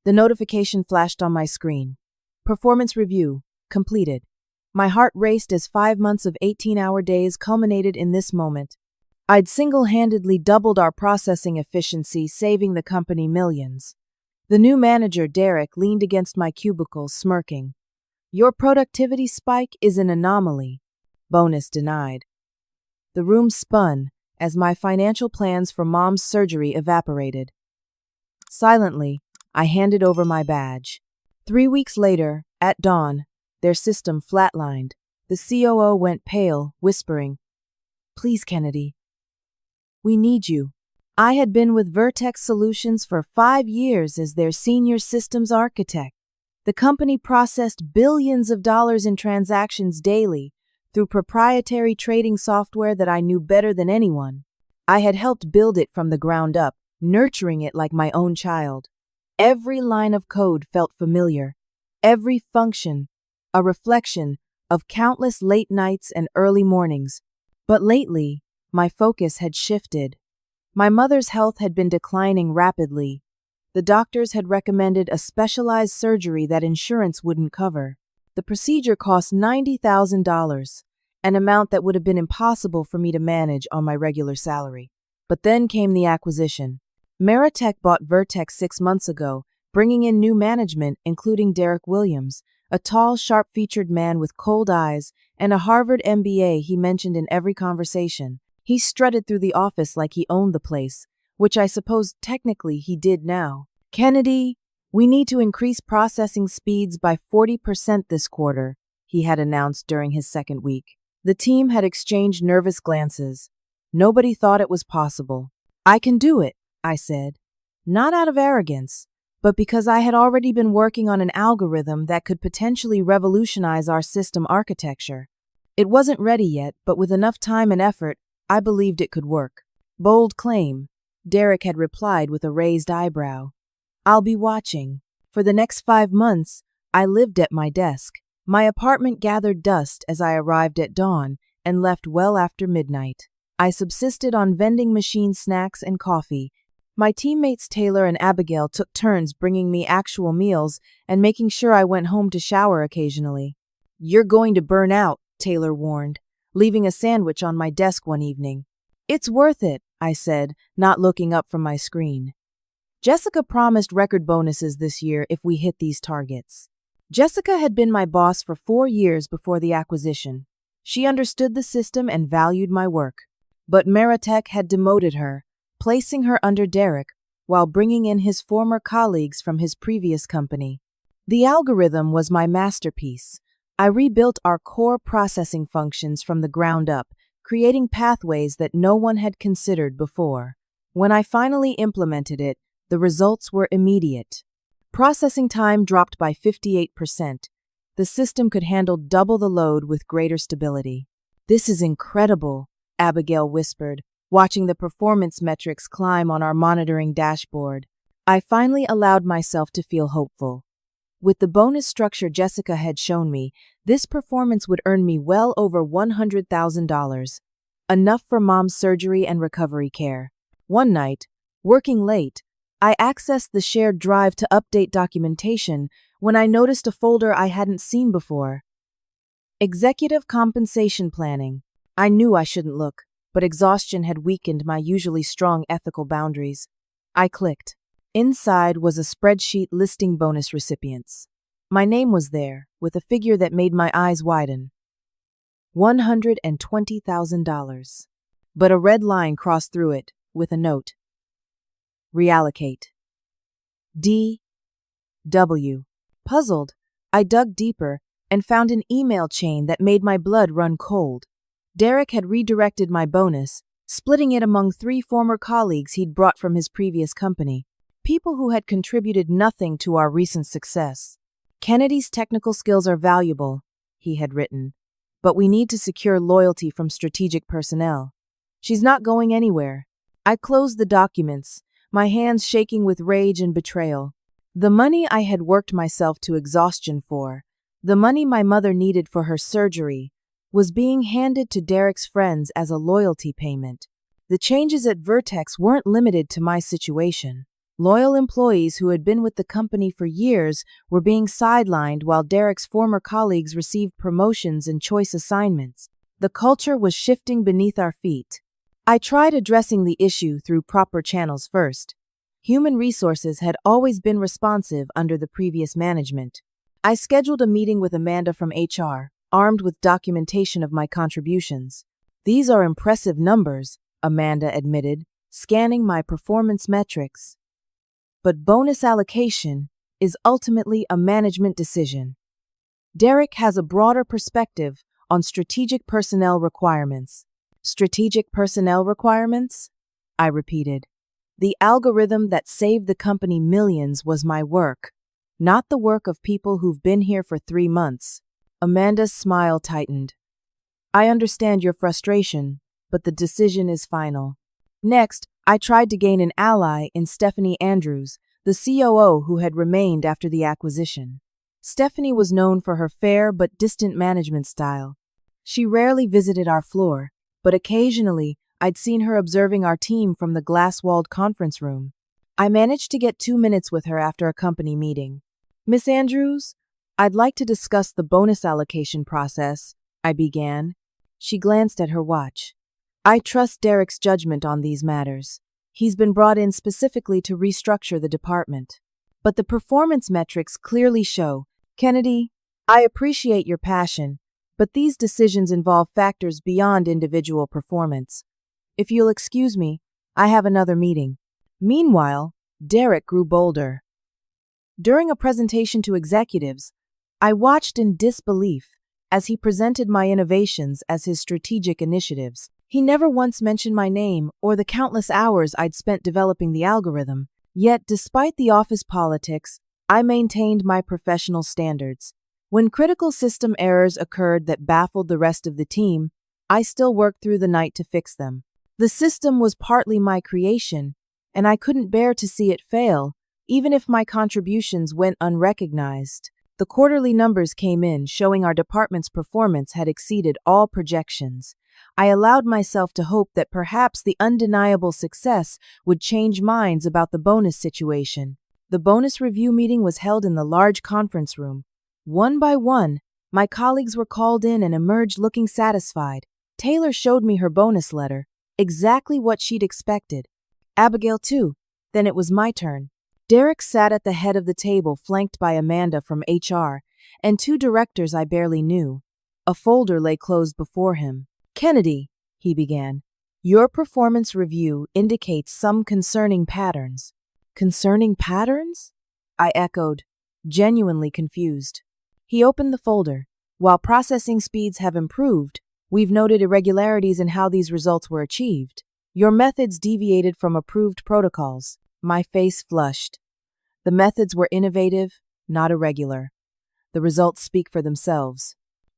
The notification flashed on my screen. Performance review, completed. My heart raced as 5 months of 18-hour days culminated in this moment. I'd single-handedly doubled our processing efficiency, saving the company millions. The new manager, Derek, leaned against my cubicle, smirking. Your productivity spike is an anomaly. Bonus denied. The room spun as my financial plans for Mom's surgery evaporated. Silently, I handed over my badge. 3 weeks later, at dawn, their system flatlined. The COO went pale, whispering, "Please, Kennedy. We need you." I had been with Vertex Solutions for 5 years as their senior systems architect. The company processed billions of dollars in transactions daily through proprietary trading software that I knew better than anyone. I had helped build it from the ground up, nurturing it like my own child. Every line of code felt familiar, every function a reflection of countless late nights and early mornings. But lately, my focus had shifted. My mother's health had been declining rapidly. The doctors had recommended a specialized surgery that insurance wouldn't cover. The procedure cost $90,000, an amount that would have been impossible for me to manage on my regular salary. But then came the acquisition. Meritech bought Vertex 6 months ago, bringing in new management, including Derek Williams, a tall, sharp-featured man with cold eyes and a Harvard MBA he mentioned in every conversation. He strutted through the office like he owned the place, which I suppose technically he did now. "Kennedy, we need to increase processing speeds by 40% this quarter," he had announced during his second week. The team had exchanged nervous glances. Nobody thought it was possible. "I can do it," I said, not out of arrogance, but because I had already been working on an algorithm that could potentially revolutionize our system architecture. It wasn't ready yet, but with enough time and effort, I believed it could work. "Bold claim," Derek had replied with a raised eyebrow. "I'll be watching." For the next 5 months, I lived at my desk. My apartment gathered dust as I arrived at dawn and left well after midnight. I subsisted on vending machine snacks and coffee. My teammates Taylor and Abigail took turns bringing me actual meals and making sure I went home to shower occasionally. "You're going to burn out," Taylor warned, leaving a sandwich on my desk one evening. "It's worth it," I said, not looking up from my screen. Jessica promised record bonuses this year if we hit these targets. Jessica had been my boss for 4 years before the acquisition. She understood the system and valued my work. But Meritech had demoted her, placing her under Derek while bringing in his former colleagues from his previous company. The algorithm was my masterpiece. I rebuilt our core processing functions from the ground up, creating pathways that no one had considered before. When I finally implemented it, the results were immediate. Processing time dropped by 58%. The system could handle double the load with greater stability. "This is incredible," Abigail whispered, watching the performance metrics climb on our monitoring dashboard. I finally allowed myself to feel hopeful. With the bonus structure Jessica had shown me, this performance would earn me well over $100,000, enough for Mom's surgery and recovery care. One night, working late, I accessed the shared drive to update documentation when I noticed a folder I hadn't seen before. Executive compensation planning. I knew I shouldn't look, but exhaustion had weakened my usually strong ethical boundaries. I clicked. Inside was a spreadsheet listing bonus recipients. My name was there, with a figure that made my eyes widen. $120,000. But a red line crossed through it, with a note. Reallocate. D.W. Puzzled, I dug deeper and found an email chain that made my blood run cold. Derek had redirected my bonus, splitting it among 3 former colleagues he'd brought from his previous company, people who had contributed nothing to our recent success. "Kennedy's technical skills are valuable," he had written, "but we need to secure loyalty from strategic personnel. She's not going anywhere." I closed the documents, my hands shaking with rage and betrayal. The money I had worked myself to exhaustion for, the money my mother needed for her surgery, was being handed to Derek's friends as a loyalty payment. The changes at Vertex weren't limited to my situation. Loyal employees who had been with the company for years were being sidelined while Derek's former colleagues received promotions and choice assignments. The culture was shifting beneath our feet. I tried addressing the issue through proper channels first. Human resources had always been responsive under the previous management. I scheduled a meeting with Amanda from HR, armed with documentation of my contributions. "These are impressive numbers," Amanda admitted, scanning my performance metrics. "But bonus allocation is ultimately a management decision. Derek has a broader perspective on strategic personnel requirements." "Strategic personnel requirements?" I repeated. "The algorithm that saved the company millions was my work, not the work of people who've been here for 3 months. Amanda's smile tightened. "I understand your frustration, but the decision is final." Next, I tried to gain an ally in Stephanie Andrews, the COO who had remained after the acquisition. Stephanie was known for her fair but distant management style. She rarely visited our floor, but occasionally I'd seen her observing our team from the glass-walled conference room. I managed to get 2 minutes with her after a company meeting. "Miss Andrews, I'd like to discuss the bonus allocation process," I began. She glanced at her watch. "I trust Derek's judgment on these matters. He's been brought in specifically to restructure the department. But the performance metrics clearly show, Kennedy, I appreciate your passion, but these decisions involve factors beyond individual performance. If you'll excuse me, I have another meeting." Meanwhile, Derek grew bolder. During a presentation to executives, I watched in disbelief as he presented my innovations as his strategic initiatives. He never once mentioned my name or the countless hours I'd spent developing the algorithm. Yet, despite the office politics, I maintained my professional standards. When critical system errors occurred that baffled the rest of the team, I still worked through the night to fix them. The system was partly my creation, and I couldn't bear to see it fail, even if my contributions went unrecognized. The quarterly numbers came in, showing our department's performance had exceeded all projections. I allowed myself to hope that perhaps the undeniable success would change minds about the bonus situation. The bonus review meeting was held in the large conference room. One by one, my colleagues were called in and emerged looking satisfied. Taylor showed me her bonus letter, exactly what she'd expected. Abigail too. Then it was my turn. Derek sat at the head of the table, flanked by Amanda from HR and 2 directors I barely knew. A folder lay closed before him. "Kennedy," he began, "your performance review indicates some concerning patterns." "Concerning patterns?" I echoed, genuinely confused. He opened the folder. "While processing speeds have improved, we've noted irregularities in how these results were achieved. Your methods deviated from approved protocols." My face flushed. The methods were innovative, not irregular. The results speak for themselves.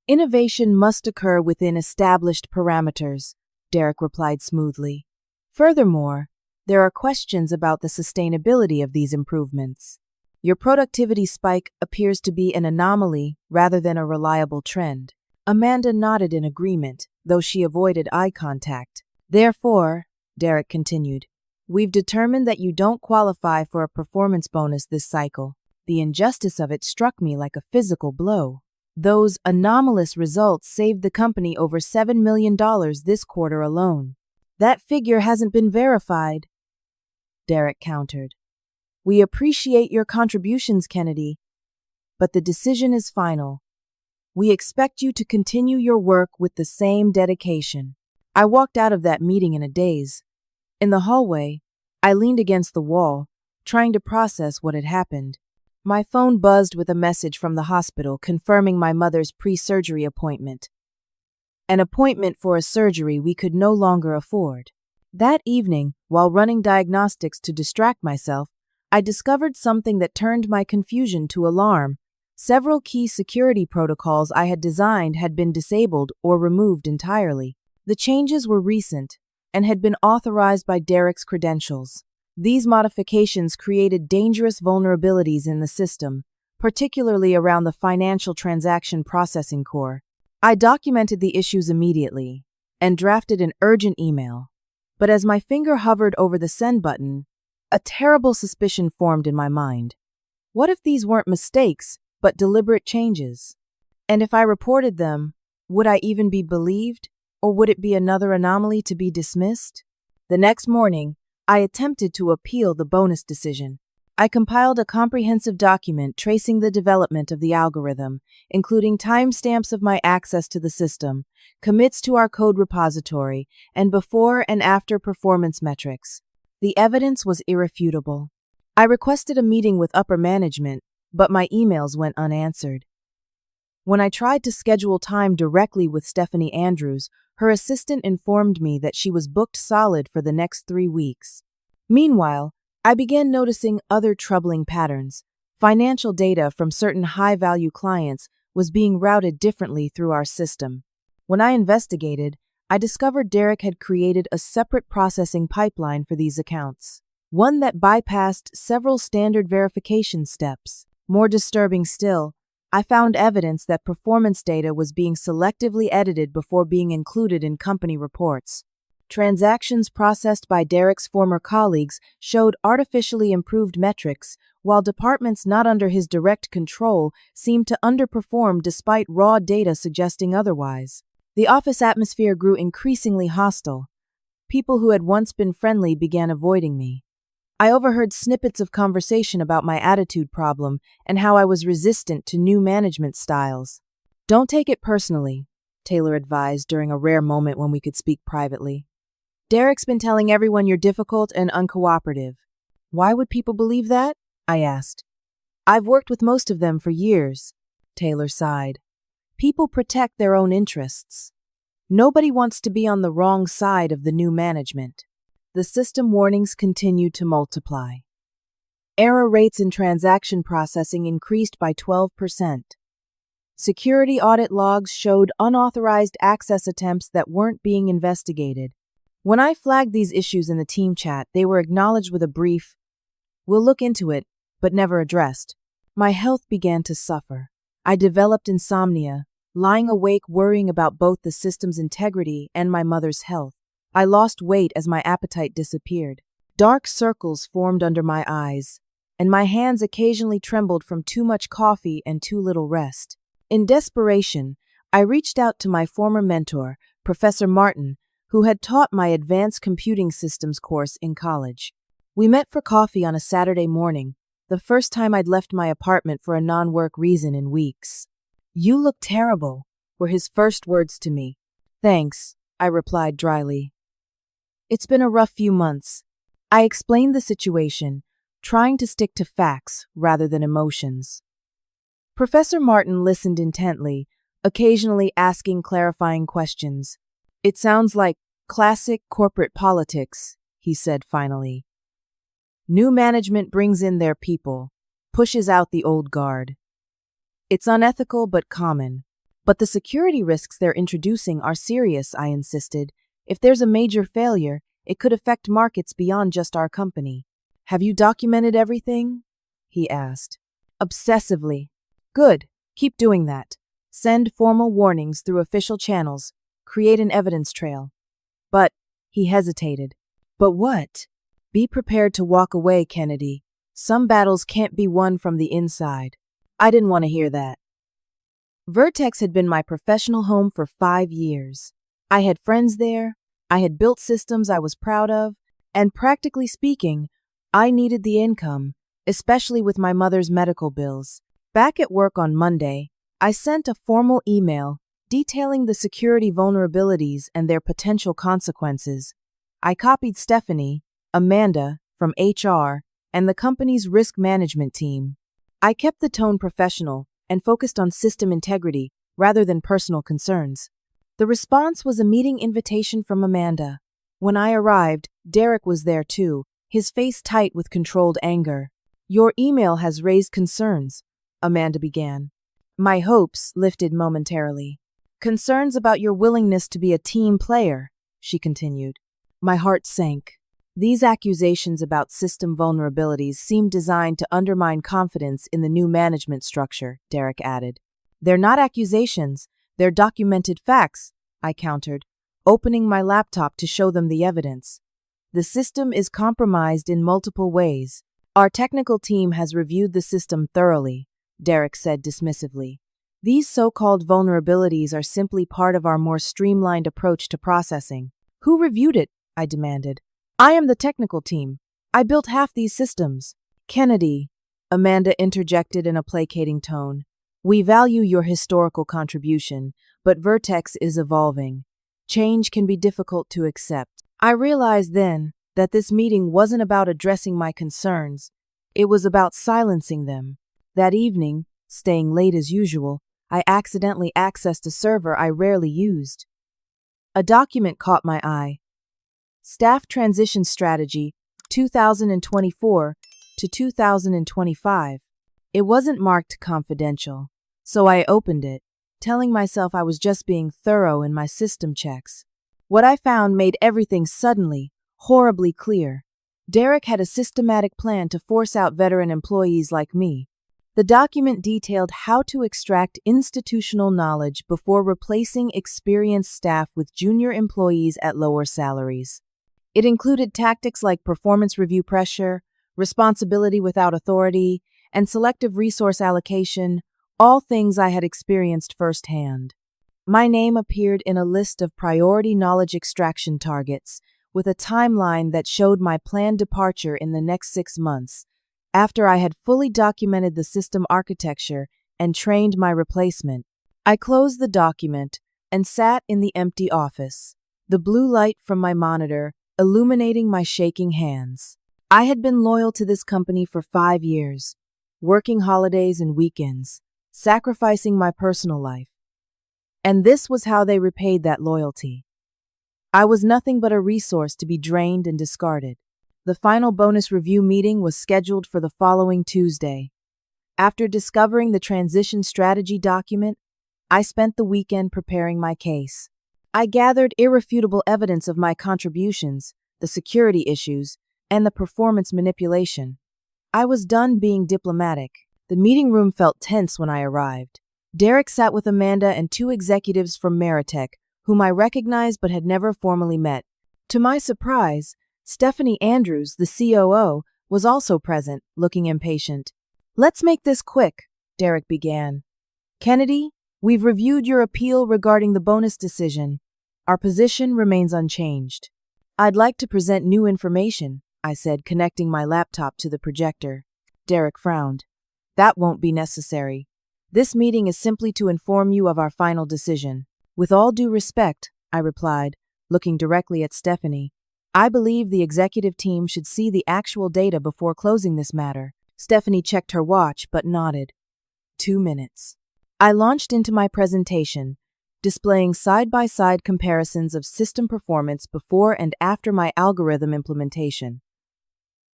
"Innovation must occur within established parameters," Derek replied smoothly. "Furthermore, there are questions about the sustainability of these improvements. Your productivity spike appears to be an anomaly rather than a reliable trend." Amanda nodded in agreement, though she avoided eye contact. "Therefore," Derek continued, "we've determined that you don't qualify for a performance bonus this cycle." The injustice of it struck me like a physical blow. Those anomalous results saved the company over $7 million this quarter alone. "That figure hasn't been verified," Derek countered. "We appreciate your contributions, Kennedy, but the decision is final. We expect you to continue your work with the same dedication." I walked out of that meeting in a daze. In the hallway, I leaned against the wall, trying to process what had happened. My phone buzzed with a message from the hospital confirming my mother's pre-surgery appointment. An appointment for a surgery we could no longer afford. That evening, while running diagnostics to distract myself, I discovered something that turned my confusion to alarm. Several key security protocols I had designed had been disabled or removed entirely. The changes were recent and had been authorized by Derek's credentials. These modifications created dangerous vulnerabilities in the system, particularly around the financial transaction processing core. I documented the issues immediately and drafted an urgent email. But as my finger hovered over the send button, A terrible suspicion formed in my mind. What if these weren't mistakes, but deliberate changes? And if I reported them, would I even be believed, or would it be another anomaly to be dismissed? The next morning, I attempted to appeal the bonus decision. I compiled a comprehensive document tracing the development of the algorithm, including timestamps of my access to the system, commits to our code repository, and before and after performance metrics. The evidence was irrefutable. I requested a meeting with upper management, but my emails went unanswered. When I tried to schedule time directly with Stephanie Andrews, her assistant informed me that she was booked solid for the next 3 weeks. Meanwhile, I began noticing other troubling patterns. Financial data from certain high-value clients was being routed differently through our system. When I investigated, I discovered Derek had created a separate processing pipeline for these accounts, one that bypassed several standard verification steps. More disturbing still, I found evidence that performance data was being selectively edited before being included in company reports. Transactions processed by Derek's former colleagues showed artificially improved metrics, while departments not under his direct control seemed to underperform despite raw data suggesting otherwise. The office atmosphere grew increasingly hostile. People who had once been friendly began avoiding me. I overheard snippets of conversation about my attitude problem and how I was resistant to new management styles. "Don't take it personally," Taylor advised during a rare moment when we could speak privately. "Derek's been telling everyone you're difficult and uncooperative." "Why would people believe that?" I asked. "I've worked with most of them for years," Taylor sighed. "People protect their own interests. Nobody wants to be on the wrong side of the new management." The system warnings continued to multiply. Error rates in transaction processing increased by 12%. Security audit logs showed unauthorized access attempts that weren't being investigated. When I flagged these issues in the team chat, they were acknowledged with a brief, "We'll look into it," but never addressed. My health began to suffer. I developed insomnia, lying awake worrying about both the system's integrity and my mother's health. I lost weight as my appetite disappeared. Dark circles formed under my eyes, and my hands occasionally trembled from too much coffee and too little rest. In desperation, I reached out to my former mentor, Professor Martin, who had taught my advanced computing systems course in college. We met for coffee on a Saturday morning, the first time I'd left my apartment for a non-work reason in weeks. "You look terrible," were his first words to me. "Thanks," I replied dryly. "It's been a rough few months." I explained the situation, trying to stick to facts rather than emotions. Professor Martin listened intently, occasionally asking clarifying questions. "It sounds like classic corporate politics," he said finally. "New management brings in their people, pushes out the old guard. It's unethical but common. But the security risks they're introducing are serious," I insisted. "If there's a major failure, it could affect markets beyond just our company." "Have you documented everything?" he asked. "Obsessively." "Good. Keep doing that. Send formal warnings through official channels. Create an evidence trail." "But," he hesitated. "But what?" "Be prepared to walk away, Kennedy. Some battles can't be won from the inside." I didn't want to hear that. Vertex had been my professional home for 5 years. I had friends there, I had built systems I was proud of, and practically speaking, I needed the income, especially with my mother's medical bills. Back at work on Monday, I sent a formal email detailing the security vulnerabilities and their potential consequences. I copied Stephanie, Amanda from HR, and the company's risk management team. I kept the tone professional and focused on system integrity rather than personal concerns. The response was a meeting invitation from Amanda. When I arrived, Derek was there too, his face tight with controlled anger. "Your email has raised concerns," Amanda began. My hopes lifted momentarily. "Concerns about your willingness to be a team player," she continued. My heart sank. These accusations about system vulnerabilities seemed designed to undermine confidence in the new management structure, Derek added. "They're not accusations, they're documented facts," I countered, opening my laptop to show them the evidence. The The system is compromised in multiple ways. Our technical team has reviewed the system thoroughly, Derek said dismissively. These so-called vulnerabilities are simply part of our more streamlined approach to processing. Who reviewed it? I demanded. I am the technical team. I built half these systems. Kennedy, Amanda interjected in a placating tone. We value your historical contribution, but Vertex is evolving. Change can be difficult to accept. I realized then that this meeting wasn't about addressing my concerns. It was about silencing them. That evening, staying late as usual, I accidentally accessed a server I rarely used. A document caught my eye. Staff Transition Strategy, 2024 to 2025. It wasn't marked confidential, so I opened it, telling myself I was just being thorough in my system checks. What I found made everything suddenly, horribly clear. Derek had a systematic plan to force out veteran employees like me. The document detailed how to extract institutional knowledge before replacing experienced staff with junior employees at lower salaries. It included tactics like performance review pressure, responsibility without authority, and selective resource allocation, all things I had experienced firsthand. My name appeared in a list of priority knowledge extraction targets, with a timeline that showed my planned departure in the next 6 months, after I had fully documented the system architecture and trained my replacement. I closed the document and sat in the empty office, the blue light from my monitor illuminating my shaking hands. I had been loyal to this company for 5 years, working holidays and weekends, sacrificing my personal life. And this was how they repaid that loyalty. I was nothing but a resource to be drained and discarded. The final bonus review meeting was scheduled for the following Tuesday. After discovering the transition strategy document, I spent the weekend preparing my case. I gathered irrefutable evidence of my contributions, the security issues, and the performance manipulation. I was done being diplomatic. The meeting room felt tense when I arrived. Derek sat with Amanda and 2 executives from Meritech, whom I recognized but had never formally met. To my surprise, Stephanie Andrews, the COO, was also present, looking impatient. Let's make this quick, Derek began. Kennedy, we've reviewed your appeal regarding the bonus decision. Our position remains unchanged. I'd like to present new information, I said, connecting my laptop to the projector. Derek frowned. That won't be necessary. This meeting is simply to inform you of our final decision. With all due respect, I replied, looking directly at Stephanie. I believe the executive team should see the actual data before closing this matter. Stephanie checked her watch but nodded. 2 minutes. I launched into my presentation, displaying side-by-side comparisons of system performance before and after my algorithm implementation.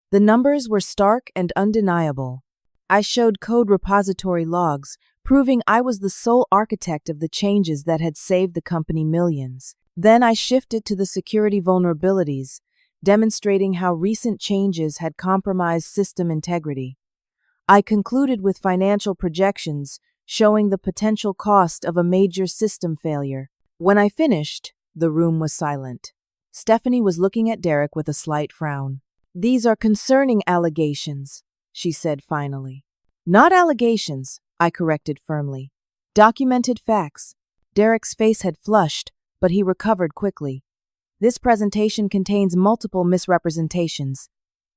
The numbers were stark and undeniable. I showed code repository logs, proving I was the sole architect of the changes that had saved the company millions. Then I shifted to the security vulnerabilities, demonstrating how recent changes had compromised system integrity. I concluded with financial projections, showing the potential cost of a major system failure. When I finished, the room was silent. Stephanie was looking at Derek with a slight frown. These are concerning allegations, she said finally. Not allegations, I corrected firmly. Documented facts. Derek's face had flushed, but he recovered quickly. This presentation contains multiple misrepresentations.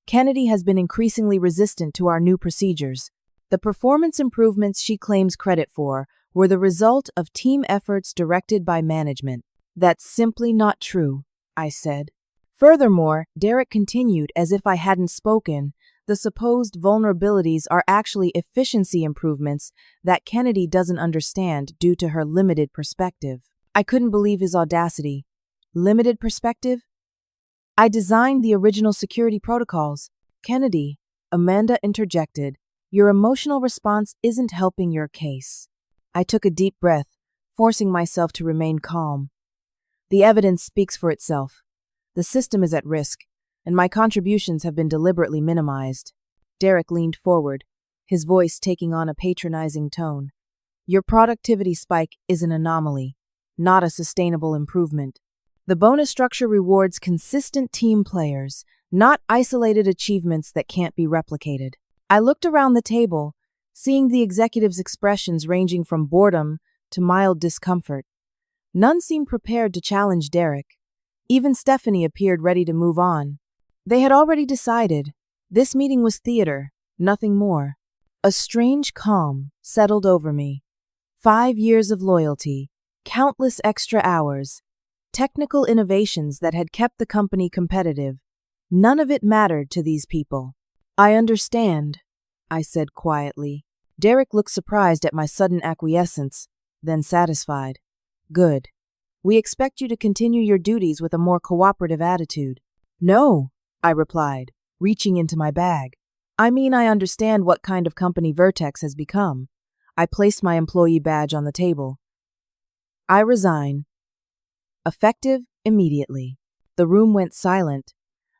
Kennedy has been increasingly resistant to our new procedures. The performance improvements she claims credit for were the result of team efforts directed by management. That's simply not true, I said. Furthermore, Derek continued as if I hadn't spoken, the supposed vulnerabilities are actually efficiency improvements that Kennedy doesn't understand due to her limited perspective. I couldn't believe his audacity. Limited perspective? I designed the original security protocols. Kennedy, Amanda interjected, your emotional response isn't helping your case. I took a deep breath, forcing myself to remain calm. The evidence speaks for itself. The system is at risk, and my contributions have been deliberately minimized. Derek leaned forward, his voice taking on a patronizing tone. Your productivity spike is an anomaly, not a sustainable improvement. The bonus structure rewards consistent team players, not isolated achievements that can't be replicated. I looked around the table, seeing the executives' expressions ranging from boredom to mild discomfort. None seemed prepared to challenge Derek. Even Stephanie appeared ready to move on. They had already decided. This meeting was theater, nothing more. A strange calm settled over me. 5 years of loyalty, countless extra hours, technical innovations that had kept the company competitive. None of it mattered to these people. I understand, I said quietly. Derek looked surprised at my sudden acquiescence, then satisfied. Good. We expect you to continue your duties with a more cooperative attitude. No, I replied, reaching into my bag. I mean, I understand what kind of company Vertex has become. I placed my employee badge on the table. I resign. Effective immediately. The room went silent.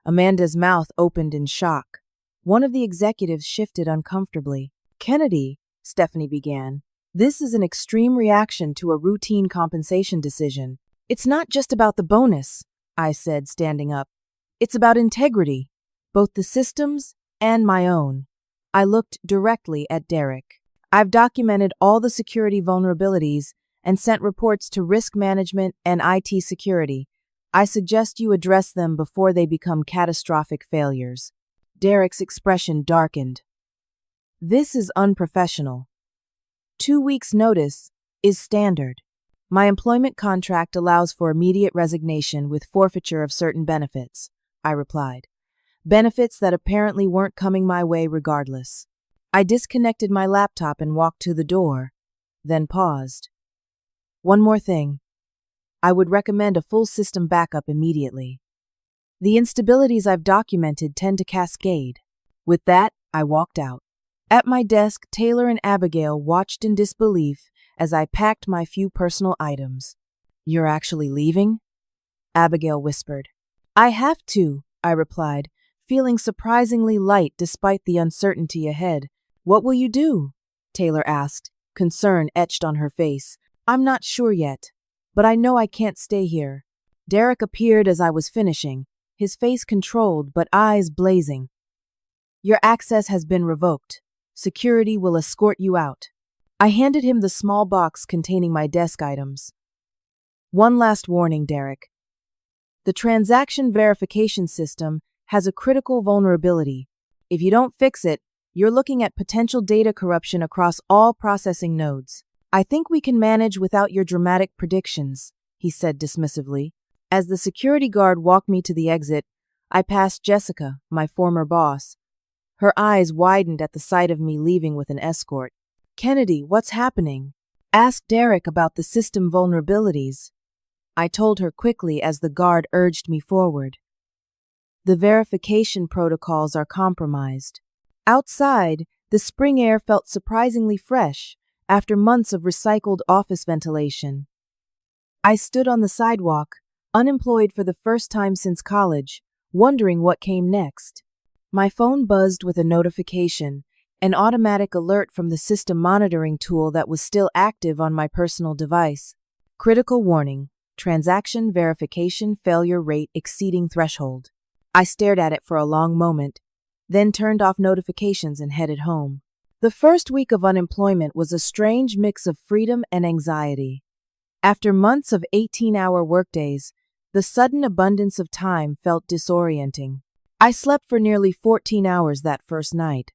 Amanda's mouth opened in shock. One of the executives shifted uncomfortably. Kennedy, Stephanie began, this is an extreme reaction to a routine compensation decision. It's not just about the bonus, I said, standing up. It's about integrity, both the system's and my own. I looked directly at Derek. I've documented all the security vulnerabilities and sent reports to risk management and IT security. I suggest you address them before they become catastrophic failures. Derek's expression darkened. This is unprofessional. 2 weeks' notice is standard. My employment contract allows for immediate resignation with forfeiture of certain benefits, I replied. Benefits that apparently weren't coming my way regardless. I disconnected my laptop and walked to the door, then paused. One more thing. I would recommend a full system backup immediately. The instabilities I've documented tend to cascade. With that, I walked out. At my desk, Taylor and Abigail watched in disbelief as I packed my few personal items. You're actually leaving? Abigail whispered. I have to, I replied, feeling surprisingly light despite the uncertainty ahead. What will you do? Taylor asked, concern etched on her face. I'm not sure yet, but I know I can't stay here. Derek appeared as I was finishing, his face controlled but eyes blazing. Your access has been revoked. Security will escort you out. I handed him the small box containing my desk items. One last warning, Derek. The transaction verification system has a critical vulnerability. If you don't fix it, you're looking at potential data corruption across all processing nodes. I think we can manage without your dramatic predictions, he said dismissively. As the security guard walked me to the exit, I passed Jessica, my former boss. Her eyes widened at the sight of me leaving with an escort. Kennedy, what's happening? Ask Derek about the system vulnerabilities. I told her quickly as the guard urged me forward. The verification protocols are compromised. Outside, the spring air felt surprisingly fresh after months of recycled office ventilation. I stood on the sidewalk, unemployed for the first time since college, wondering what came next. My phone buzzed with a notification, an automatic alert from the system monitoring tool that was still active on my personal device. Critical warning, transaction verification failure rate exceeding threshold. I stared at it for a long moment, then turned off notifications and headed home. The first week of unemployment was a strange mix of freedom and anxiety. After months of 18-hour workdays, the sudden abundance of time felt disorienting. I slept for nearly 14 hours that first night,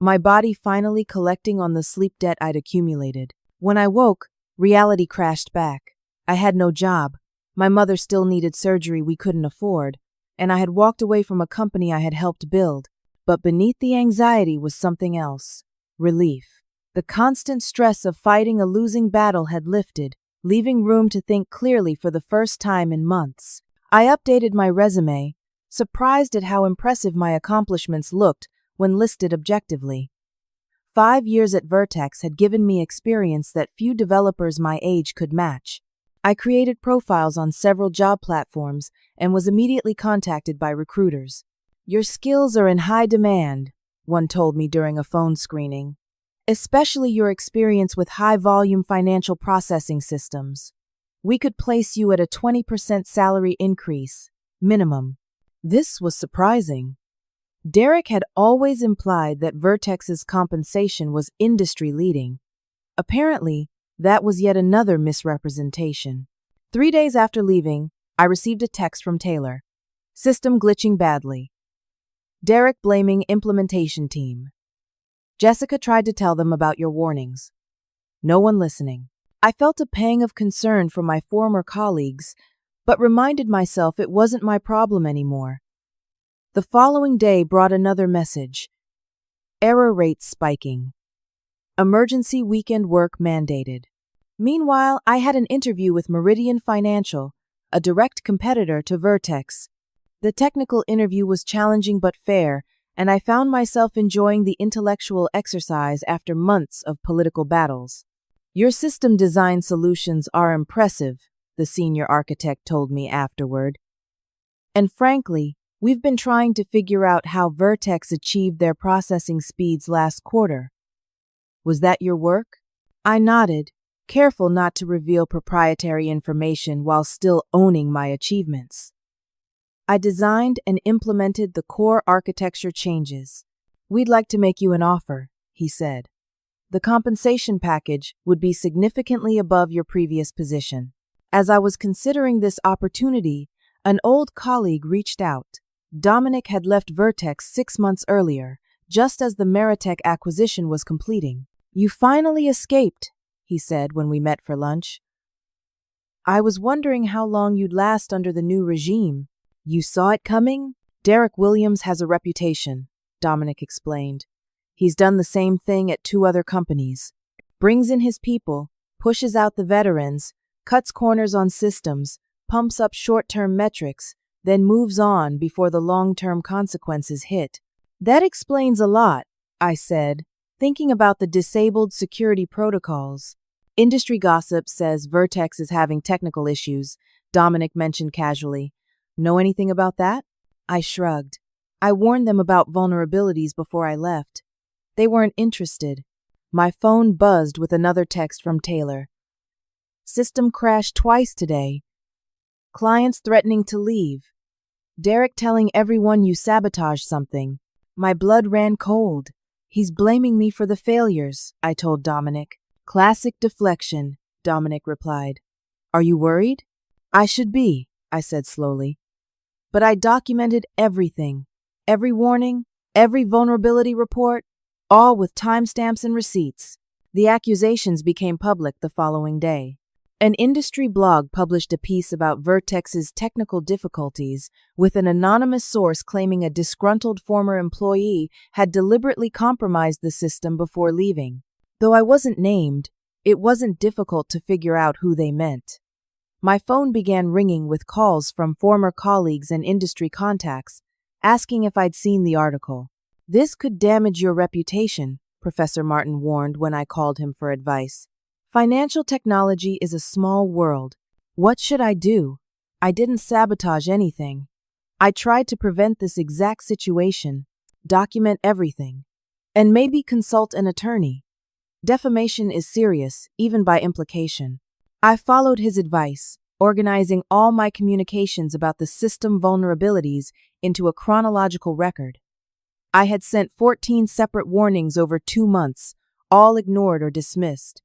my body finally collecting on the sleep debt I'd accumulated. When I woke, reality crashed back. I had no job, my mother still needed surgery we couldn't afford, and I had walked away from a company I had helped build. But beneath the anxiety was something else. Relief. The constant stress of fighting a losing battle had lifted, leaving room to think clearly for the first time in months. I updated my resume, surprised at how impressive my accomplishments looked when listed objectively. 5 years at Vertex had given me experience that few developers my age could match. I created profiles on several job platforms and was immediately contacted by recruiters. Your skills are in high demand, one told me during a phone screening, especially your experience with high-volume financial processing systems. We could place you at a 20% salary increase, minimum. This was surprising. Derek had always implied that Vertex's compensation was industry-leading. Apparently, that was yet another misrepresentation. 3 days after leaving, I received a text from Taylor. System glitching badly. Derek blaming implementation team. Jessica tried to tell them about your warnings. No one listening. I felt a pang of concern for my former colleagues, but reminded myself it wasn't my problem anymore. The following day brought another message. Error rates spiking. Emergency weekend work mandated. Meanwhile, I had an interview with Meridian Financial, a direct competitor to Vertex. The technical interview was challenging but fair, and I found myself enjoying the intellectual exercise after months of political battles. Your system design solutions are impressive, the senior architect told me afterward. And frankly, we've been trying to figure out how Vertex achieved their processing speeds last quarter. Was that your work? I nodded, careful not to reveal proprietary information while still owning my achievements. I designed and implemented the core architecture changes. We'd like to make you an offer, he said. The compensation package would be significantly above your previous position. As I was considering this opportunity, an old colleague reached out. Dominic had left Vertex 6 months earlier, just as the Meritech acquisition was completing. You finally escaped, he said when we met for lunch. I was wondering how long you'd last under the new regime. You saw it coming? Derek Williams has a reputation, Dominic explained. He's done the same thing at 2 other companies. Brings in his people, pushes out the veterans, cuts corners on systems, pumps up short-term metrics, then moves on before the long-term consequences hit. That explains a lot, I said, thinking about the disabled security protocols. Industry gossip says Vertex is having technical issues, Dominic mentioned casually. Know anything about that? I shrugged. I warned them about vulnerabilities before I left. They weren't interested. My phone buzzed with another text from Taylor. System crashed twice today. Clients threatening to leave. Derek telling everyone you sabotaged something. My blood ran cold. He's blaming me for the failures, I told Dominic. Classic deflection, Dominic replied. Are you worried? I should be, I said slowly. But I documented everything. Every warning, every vulnerability report, all with timestamps and receipts. The accusations became public the following day. An industry blog published a piece about Vertex's technical difficulties, with an anonymous source claiming a disgruntled former employee had deliberately compromised the system before leaving. Though I wasn't named, it wasn't difficult to figure out who they meant. My phone began ringing with calls from former colleagues and industry contacts, asking if I'd seen the article. This could damage your reputation, Professor Martin warned when I called him for advice. Financial technology is a small world. What should I do? I didn't sabotage anything. I tried to prevent this exact situation, document everything, and maybe consult an attorney. Defamation is serious, even by implication. I followed his advice, organizing all my communications about the system vulnerabilities into a chronological record. I had sent 14 separate warnings over 2 months, all ignored or dismissed.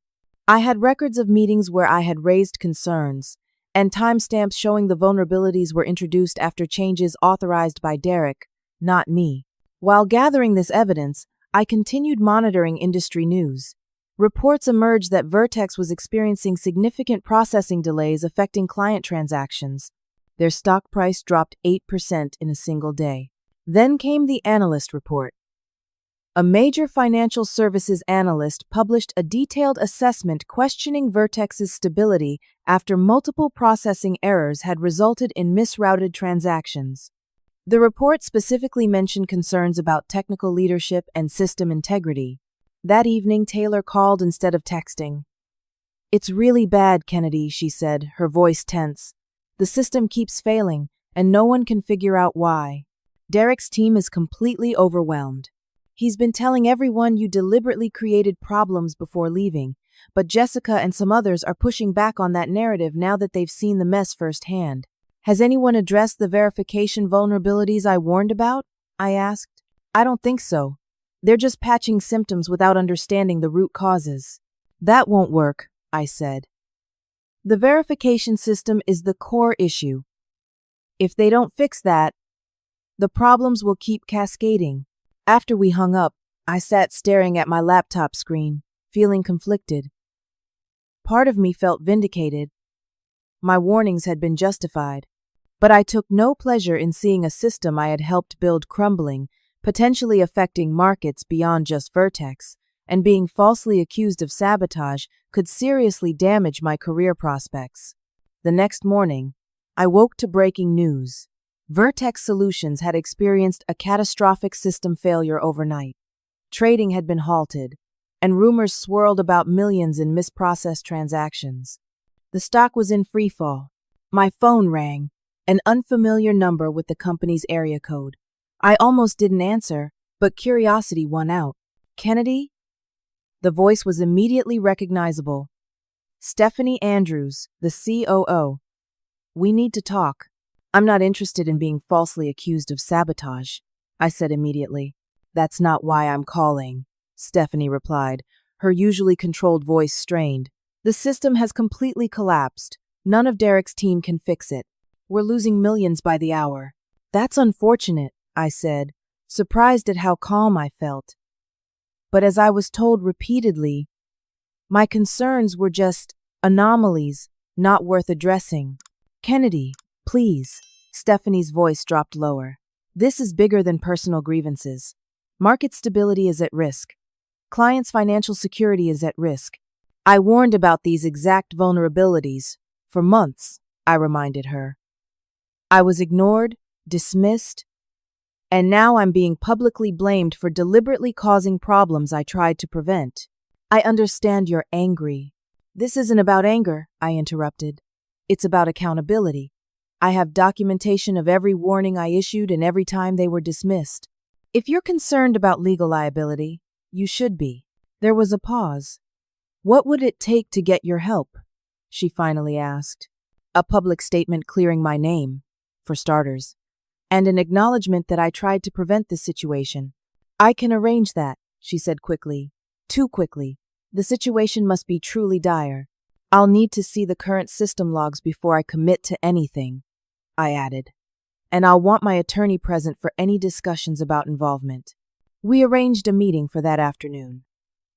I had records of meetings where I had raised concerns, and timestamps showing the vulnerabilities were introduced after changes authorized by Derek, not me. While gathering this evidence, I continued monitoring industry news. Reports emerged that Vertex was experiencing significant processing delays affecting client transactions. Their stock price dropped 8% in a single day. Then came the analyst report. A major financial services analyst published a detailed assessment questioning Vertex's stability after multiple processing errors had resulted in misrouted transactions. The report specifically mentioned concerns about technical leadership and system integrity. That evening, Taylor called instead of texting. It's really bad, Kennedy, she said, her voice tense. The system keeps failing, and no one can figure out why. Derek's team is completely overwhelmed. He's been telling everyone you deliberately created problems before leaving, but Jessica and some others are pushing back on that narrative now that they've seen the mess firsthand. Has anyone addressed the verification vulnerabilities I warned about? I asked. I don't think so. They're just patching symptoms without understanding the root causes. That won't work, I said. The verification system is the core issue. If they don't fix that, the problems will keep cascading. After we hung up, I sat staring at my laptop screen, feeling conflicted. Part of me felt vindicated. My warnings had been justified. But I took no pleasure in seeing a system I had helped build crumbling, potentially affecting markets beyond just Vertex, and being falsely accused of sabotage could seriously damage my career prospects. The next morning, I woke to breaking news. Vertex Solutions had experienced a catastrophic system failure overnight. Trading had been halted, and rumors swirled about millions in misprocessed transactions. The stock was in freefall. My phone rang, an unfamiliar number with the company's area code. I almost didn't answer, but curiosity won out. Kennedy? The voice was immediately recognizable. Stephanie Andrews, the COO. We need to talk. I'm not interested in being falsely accused of sabotage, I said immediately. That's not why I'm calling, Stephanie replied, her usually controlled voice strained. The system has completely collapsed. None of Derek's team can fix it. We're losing millions by the hour. That's unfortunate, I said, surprised at how calm I felt. But as I was told repeatedly, my concerns were just anomalies, not worth addressing. Kennedy, please. Stephanie's voice dropped lower. This is bigger than personal grievances. Market stability is at risk. Clients' financial security is at risk. I warned about these exact vulnerabilities for months, I reminded her. I was ignored, dismissed, and now I'm being publicly blamed for deliberately causing problems I tried to prevent. I understand you're angry. This isn't about anger, I interrupted. It's about accountability. I have documentation of every warning I issued and every time they were dismissed. If you're concerned about legal liability, you should be. There was a pause. What would it take to get your help? She finally asked. A public statement clearing my name, for starters, and an acknowledgement that I tried to prevent this situation. I can arrange that, she said quickly. Too quickly. The situation must be truly dire. I'll need to see the current system logs before I commit to anything, I added. And I'll want my attorney present for any discussions about involvement. We arranged a meeting for that afternoon.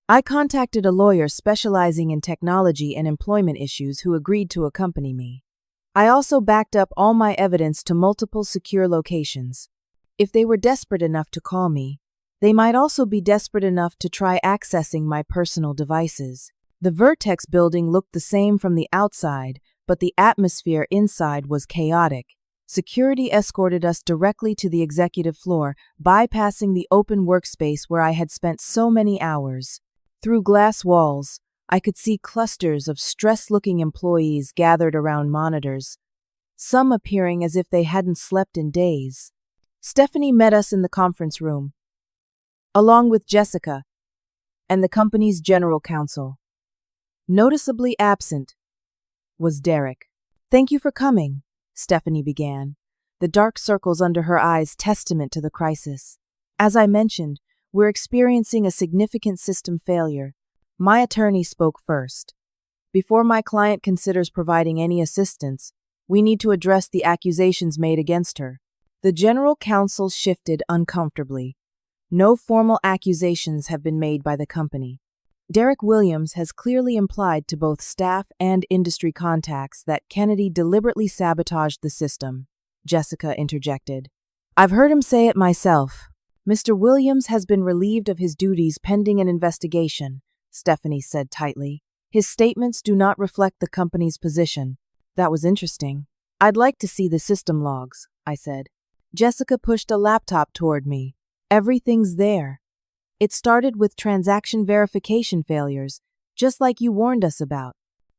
I contacted a lawyer specializing in technology and employment issues who agreed to accompany me. I also backed up all my evidence to multiple secure locations. If they were desperate enough to call me, they might also be desperate enough to try accessing my personal devices. The Vertex building looked the same from the outside, but the atmosphere inside was chaotic. Security escorted us directly to the executive floor, bypassing the open workspace where I had spent so many hours. Through glass walls, I could see clusters of stressed-looking employees gathered around monitors, some appearing as if they hadn't slept in days. Stephanie met us in the conference room, along with Jessica and the company's general counsel. Noticeably absent was Derek. Thank you for coming, Stephanie began, the dark circles under her eyes testament to the crisis. As I mentioned, we're experiencing a significant system failure. My attorney spoke first. Before my client considers providing any assistance, we need to address the accusations made against her. The general counsel shifted uncomfortably. No formal accusations have been made by the company. Derek Williams has clearly implied to both staff and industry contacts that Kennedy deliberately sabotaged the system, Jessica interjected. I've heard him say it myself. Mr. Williams has been relieved of his duties pending an investigation, Stephanie said tightly. His statements do not reflect the company's position. That was interesting. I'd like to see the system logs, I said. Jessica pushed a laptop toward me. Everything's there. It started with transaction verification failures, just like you warned us about.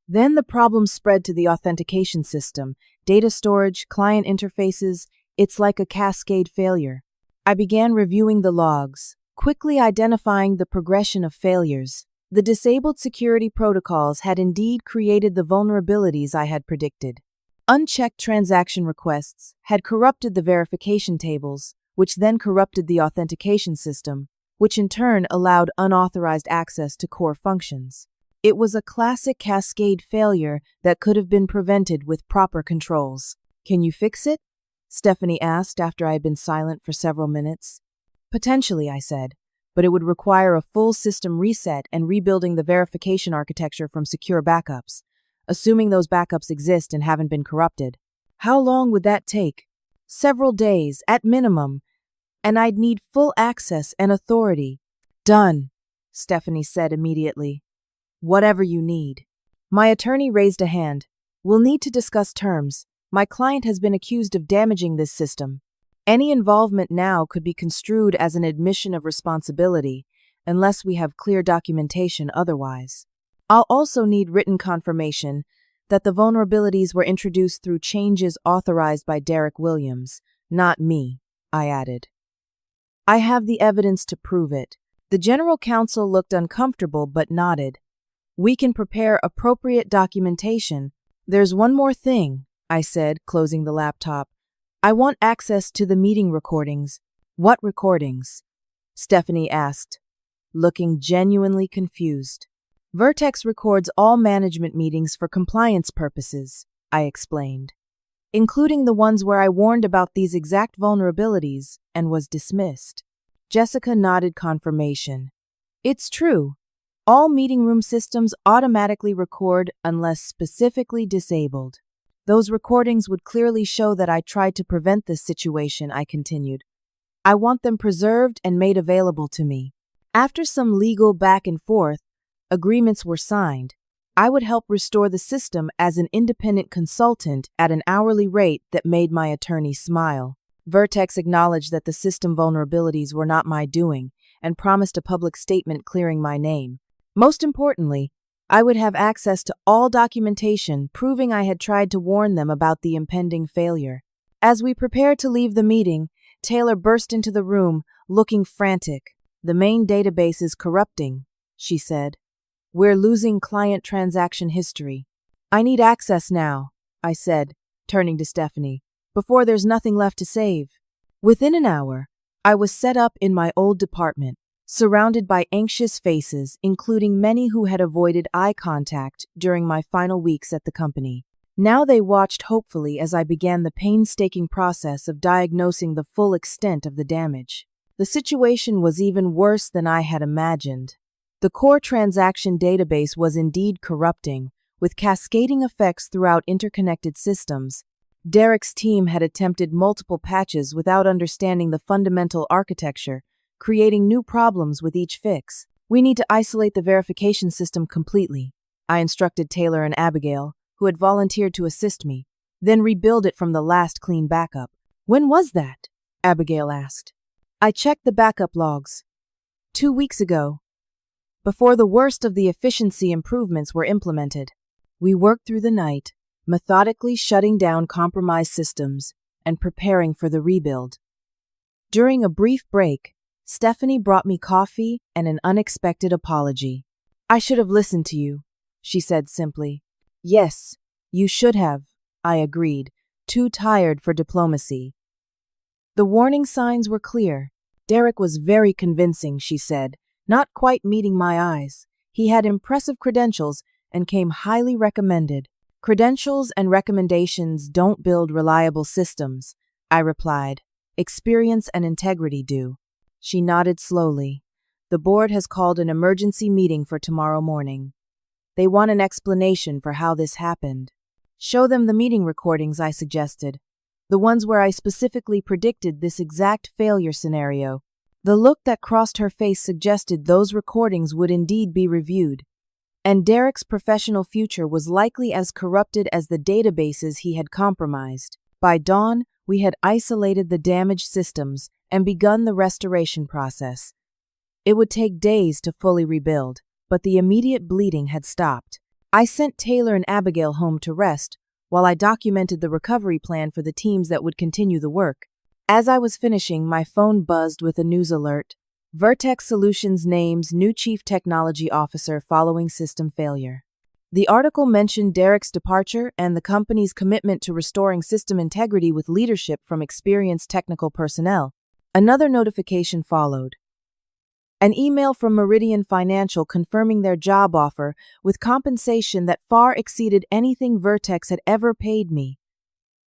Then the problem spread to the authentication system, data storage, client interfaces. It's like a cascade failure. I began reviewing the logs, quickly identifying the progression of failures. The disabled security protocols had indeed created the vulnerabilities I had predicted. Unchecked transaction requests had corrupted the verification tables, which then corrupted the authentication system, which in turn allowed unauthorized access to core functions. It was a classic cascade failure that could have been prevented with proper controls. "Can you fix it?" Stephanie asked after I had been silent for several minutes. "Potentially," I said, "but it would require a full system reset and rebuilding the verification architecture from secure backups, assuming those backups exist and haven't been corrupted." "How long would that take?" "Several days, at minimum, and I'd need full access and authority." "Done," Stephanie said immediately. "Whatever you need." My attorney raised a hand. "We'll need to discuss terms. My client has been accused of damaging this system. Any involvement now could be construed as an admission of responsibility, unless we have clear documentation otherwise. I'll also need written confirmation that the vulnerabilities were introduced through changes authorized by Derek Williams, not me," I added. "I have the evidence to prove it." The general counsel looked uncomfortable but nodded. "We can prepare appropriate documentation." "There's one more thing," I said, closing the laptop. "I want access to the meeting recordings." "What recordings?" Stephanie asked, looking genuinely confused. "Vertex records all management meetings for compliance purposes," I explained, "including the ones where I warned about these exact vulnerabilities and was dismissed." Jessica nodded confirmation. "It's true. All meeting room systems automatically record unless specifically disabled." "Those recordings would clearly show that I tried to prevent this situation," I continued. "I want them preserved and made available to me." After some legal back and forth, agreements were signed. I would help restore the system as an independent consultant at an hourly rate that made my attorney smile. Vertex acknowledged that the system vulnerabilities were not my doing and promised a public statement clearing my name. Most importantly, I would have access to all documentation proving I had tried to warn them about the impending failure. As we prepared to leave the meeting, Taylor burst into the room, looking frantic. "The main database is corrupting," she said. "We're losing client transaction history." "I need access now," I said, turning to Stephanie, "before there's nothing left to save." Within an hour, I was set up in my old department, surrounded by anxious faces, including many who had avoided eye contact during my final weeks at the company. Now they watched hopefully as I began the painstaking process of diagnosing the full extent of the damage. The situation was even worse than I had imagined. The core transaction database was indeed corrupting, with cascading effects throughout interconnected systems. Derek's team had attempted multiple patches without understanding the fundamental architecture, creating new problems with each fix. "We need to isolate the verification system completely," I instructed Taylor and Abigail, who had volunteered to assist me, "then rebuild it from the last clean backup." "When was that?" Abigail asked. I checked the backup logs. 2 weeks ago, before the worst of the efficiency improvements were implemented. We worked through the night, methodically shutting down compromised systems and preparing for the rebuild. During a brief break, Stephanie brought me coffee and an unexpected apology. "I should have listened to you," she said simply. "Yes, you should have," I agreed, too tired for diplomacy. The warning signs were clear. Derek was very convincing, she said, not quite meeting my eyes. He had impressive credentials and came highly recommended. "Credentials and recommendations don't build reliable systems," I replied. "Experience and integrity do." She nodded slowly. "The board has called an emergency meeting for tomorrow morning. They want an explanation for how this happened." "Show them the meeting recordings," I suggested. "The ones where I specifically predicted this exact failure scenario." The look that crossed her face suggested those recordings would indeed be reviewed. And Derek's professional future was likely as corrupted as the databases he had compromised. By dawn, we had isolated the damaged systems and begun the restoration process. It would take days to fully rebuild, but the immediate bleeding had stopped. I sent Taylor and Abigail home to rest, while I documented the recovery plan for the teams that would continue the work. As I was finishing, my phone buzzed with a news alert. Vertex Solutions names new chief technology officer following system failure. The article mentioned Derek's departure and the company's commitment to restoring system integrity with leadership from experienced technical personnel. Another notification followed. An email from Meridian Financial confirming their job offer with compensation that far exceeded anything Vertex had ever paid me.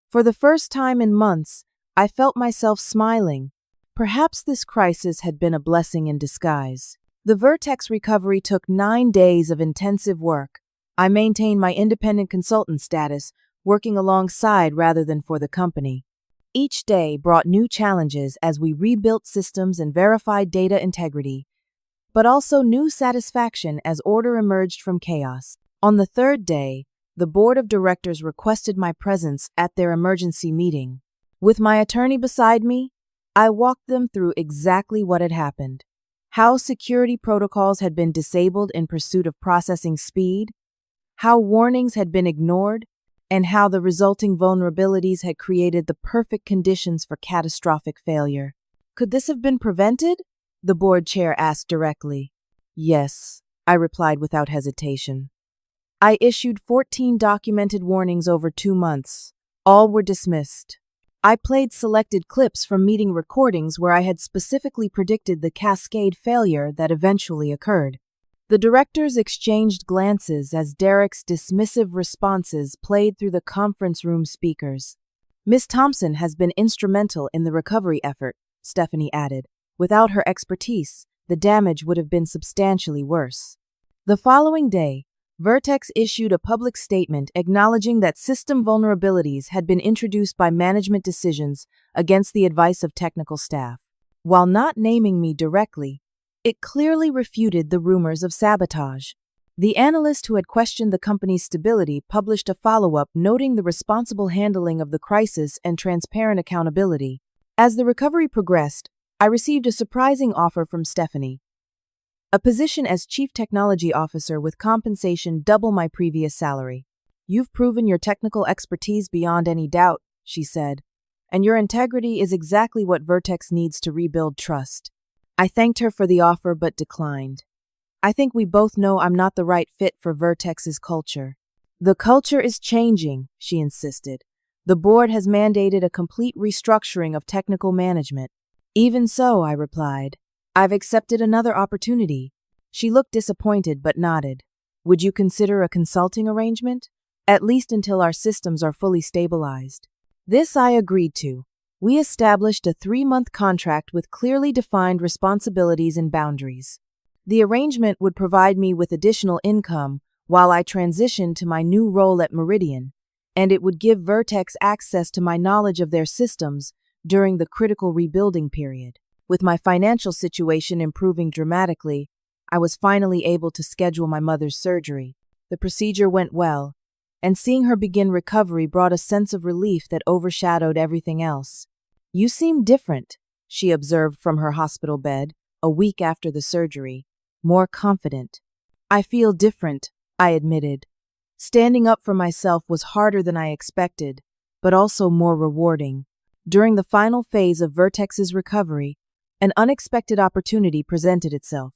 For the first time in months, I felt myself smiling. Perhaps this crisis had been a blessing in disguise. The Vertex recovery took 9 days of intensive work. I maintained my independent consultant status, working alongside rather than for the company. Each day brought new challenges as we rebuilt systems and verified data integrity, but also new satisfaction as order emerged from chaos. On the third day, the board of directors requested my presence at their emergency meeting. With my attorney beside me, I walked them through exactly what had happened, how security protocols had been disabled in pursuit of processing speed, how warnings had been ignored, and how the resulting vulnerabilities had created the perfect conditions for catastrophic failure. Could this have been prevented? The board chair asked directly. Yes, I replied without hesitation. I issued 14 documented warnings over 2 months. All were dismissed. I played selected clips from meeting recordings where I had specifically predicted the cascade failure that eventually occurred. The directors exchanged glances as Derek's dismissive responses played through the conference room speakers. Miss Thompson has been instrumental in the recovery effort, Stephanie added. Without her expertise, the damage would have been substantially worse. The following day, Vertex issued a public statement acknowledging that system vulnerabilities had been introduced by management decisions against the advice of technical staff. While not naming me directly, it clearly refuted the rumors of sabotage. The analyst who had questioned the company's stability published a follow-up noting the responsible handling of the crisis and transparent accountability. As the recovery progressed, I received a surprising offer from Stephanie. A position as Chief Technology Officer with compensation double my previous salary. You've proven your technical expertise beyond any doubt, she said, and your integrity is exactly what Vertex needs to rebuild trust. I thanked her for the offer but declined. I think we both know I'm not the right fit for Vertex's culture. The culture is changing, she insisted. The board has mandated a complete restructuring of technical management. Even so, I replied, I've accepted another opportunity. She looked disappointed but nodded. Would you consider a consulting arrangement? At least until our systems are fully stabilized. This I agreed to. We established a 3-month contract with clearly defined responsibilities and boundaries. The arrangement would provide me with additional income while I transitioned to my new role at Meridian, and it would give Vertex access to my knowledge of their systems during the critical rebuilding period. With my financial situation improving dramatically, I was finally able to schedule my mother's surgery. The procedure went well, and seeing her begin recovery brought a sense of relief that overshadowed everything else. You seem different, she observed from her hospital bed, a week after the surgery, more confident. I feel different, I admitted. Standing up for myself was harder than I expected, but also more rewarding. During the final phase of Vertex's recovery, an unexpected opportunity presented itself.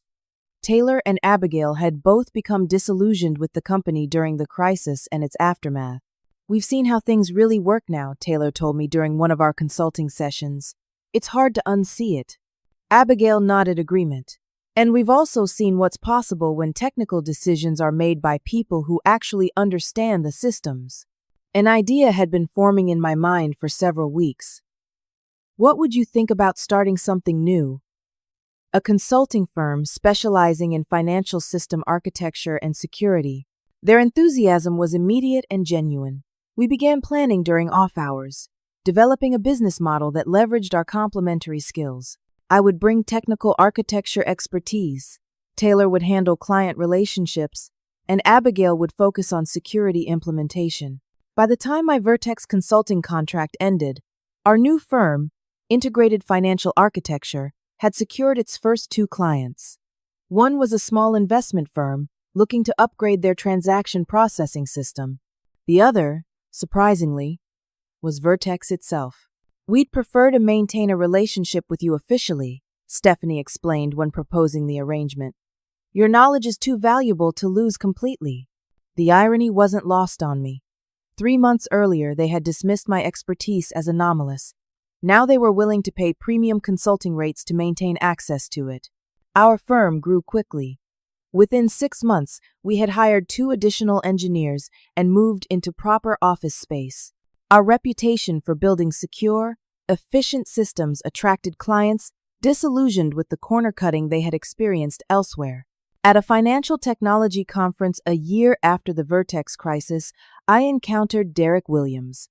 Taylor and Abigail had both become disillusioned with the company during the crisis and its aftermath. We've seen how things really work now, Taylor told me during one of our consulting sessions. It's hard to unsee it. Abigail nodded agreement. And we've also seen what's possible when technical decisions are made by people who actually understand the systems. An idea had been forming in my mind for several weeks. What would you think about starting something new? A consulting firm specializing in financial system architecture and security. Their enthusiasm was immediate and genuine. We began planning during off hours, developing a business model that leveraged our complementary skills. I would bring technical architecture expertise, Taylor would handle client relationships, and Abigail would focus on security implementation. By the time my Vertex consulting contract ended, our new firm, Integrated Financial Architecture, had secured its first 2 clients. One was a small investment firm looking to upgrade their transaction processing system. The other, surprisingly, was Vertex itself. We'd prefer to maintain a relationship with you officially, Stephanie explained when proposing the arrangement. Your knowledge is too valuable to lose completely. The irony wasn't lost on me. 3 months earlier, they had dismissed my expertise as anomalous. Now they were willing to pay premium consulting rates to maintain access to it. Our firm grew quickly. Within 6 months, we had hired 2 additional engineers and moved into proper office space. Our reputation for building secure, efficient systems attracted clients disillusioned with the corner-cutting they had experienced elsewhere. At a financial technology conference a year after the Vertex crisis, I encountered Derek Williams.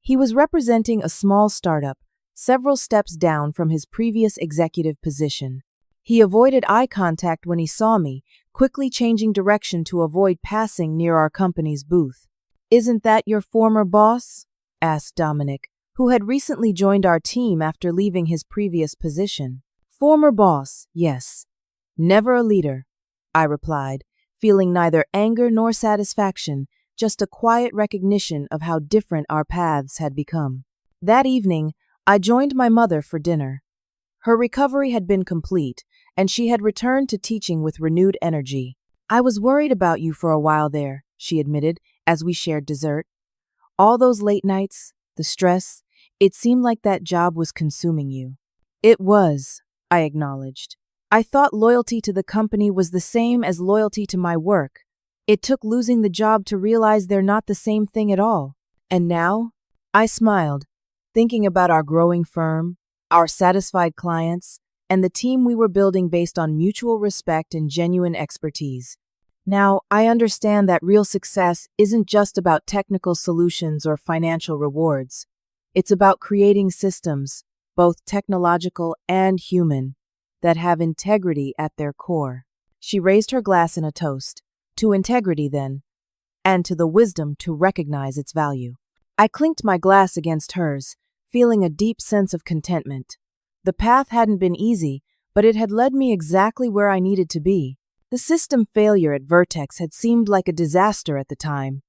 He was representing a small startup, several steps down from his previous executive position. He avoided eye contact when he saw me, quickly changing direction to avoid passing near our company's booth. "Isn't that your former boss?" asked Dominic, who had recently joined our team after leaving his previous position. "Former boss, yes. Never a leader," I replied, feeling neither anger nor satisfaction, just a quiet recognition of how different our paths had become. That evening, I joined my mother for dinner. Her recovery had been complete, and she had returned to teaching with renewed energy. "I was worried about you for a while there," she admitted, as we shared dessert. "All those late nights, the stress, it seemed like that job was consuming you." "It was," I acknowledged. "I thought loyalty to the company was the same as loyalty to my work. It took losing the job to realize they're not the same thing at all. And now?" I smiled, thinking about our growing firm, our satisfied clients, and the team we were building based on mutual respect and genuine expertise. Now, I understand that real success isn't just about technical solutions or financial rewards. It's about creating systems, both technological and human, that have integrity at their core. She raised her glass in a toast. To integrity, then, and to the wisdom to recognize its value. I clinked my glass against hers, feeling a deep sense of contentment. The path hadn't been easy, but it had led me exactly where I needed to be. The system failure at Vertex had seemed like a disaster at the time.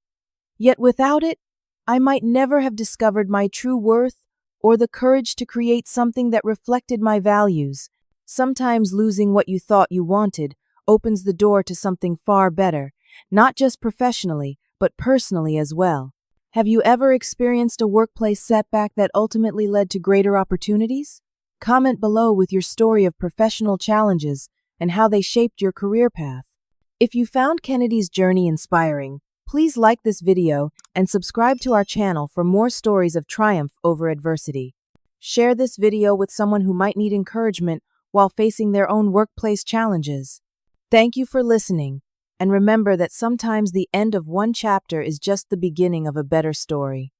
Yet without it, I might never have discovered my true worth or the courage to create something that reflected my values. Sometimes losing what you thought you wanted opens the door to something far better, not just professionally, but personally as well. Have you ever experienced a workplace setback that ultimately led to greater opportunities? Comment below with your story of professional challenges and how they shaped your career path. If you found Kennedy's journey inspiring, please like this video and subscribe to our channel for more stories of triumph over adversity. Share this video with someone who might need encouragement while facing their own workplace challenges. Thank you for listening, and remember that sometimes the end of one chapter is just the beginning of a better story.